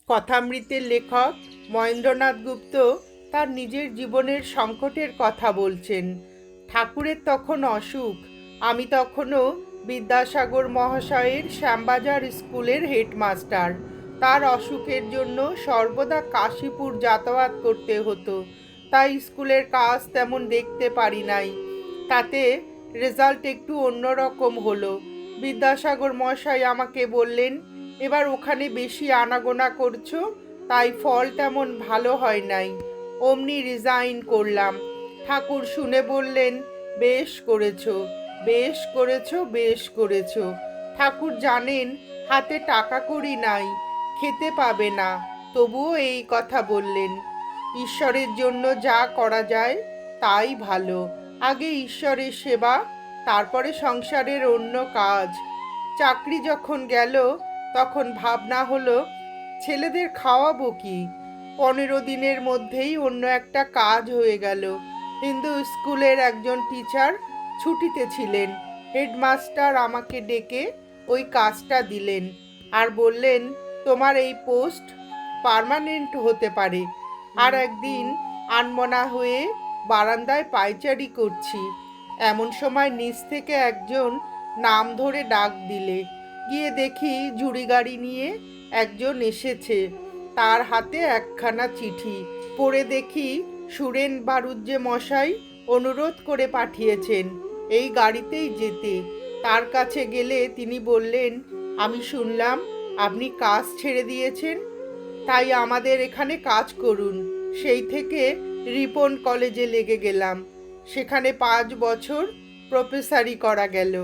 কথামৃতের লেখক মহেন্দ্রনাথ গুপ্ত তার নিজের জীবনের সংকটের কথা বলছেন। ঠাকুরের তখন অসুখ, আমি তখনও বিদ্যাসাগর মহাশয়ের শ্যামবাজার স্কুলের হেডমাস্টার। তার অসুখের জন্য সর্বদা কাশীপুর যাতায়াত করতে হতো, তাই স্কুলের কাজ তেমন দেখতে পারি নাই। তাতে রেজাল্ট একটু অন্যরকম হলো। বিদ্যাসাগর মহাশয় আমাকে বললেন, এবার ওখানে বেশি আনাগোনা করছো, তাই ফল তেমন ভালো হয় নাই। অমনি রিজাইন করলাম। ঠাকুর শুনে বললেন, বেশ করেছো, বেশ করেছো, বেশ করেছো। ঠাকুর জানেন হাতে টাকা কড়ি নাই, খেতে পাবে না, তবুও এই কথা বললেন। ঈশ্বরের জন্য যা করা যায় তাই ভালো। আগে ঈশ্বরের সেবা, তারপরে সংসারের অন্য কাজ। চাকরি যখন গেল তখন ভাবনা হলো ছেলেদের খাওয়াবো কি। 15 দিনের মধ্যেই অন্য একটা কাজ হয়ে গেল। কিন্তু স্কুলের একজন টিচার ছুটিতে ছিলেন। হেডমাস্টার আমাকে ডেকে ওই কাজটা দিলেন আর বললেন, তোমার এই পোস্ট পার্মানেন্ট হতে পারে। আর একদিন আনমনা হয়ে বারান্দায় পায়চারি করছি, এমন সময় নিচ থেকে একজন নাম ধরে ডাক দিলে। গিয়ে দেখি ঝুড়ি গাড়ি নিয়ে একজন এসেছে, তার হাতে একখানা চিঠি। পড়ে দেখি সুরেন বাড়ুজ্জে মশাই অনুরোধ করে পাঠিয়েছেন এই গাড়িতেই যেতে। তার কাছে গেলে তিনি বললেন, আমি শুনলাম আপনি কাজ ছেড়ে দিয়েছেন, তাই আমাদের এখানে কাজ করুন। সেই থেকে রিপন কলেজে লেগে গেলাম। সেখানে 5 বছর প্রফেসরি করা গেল।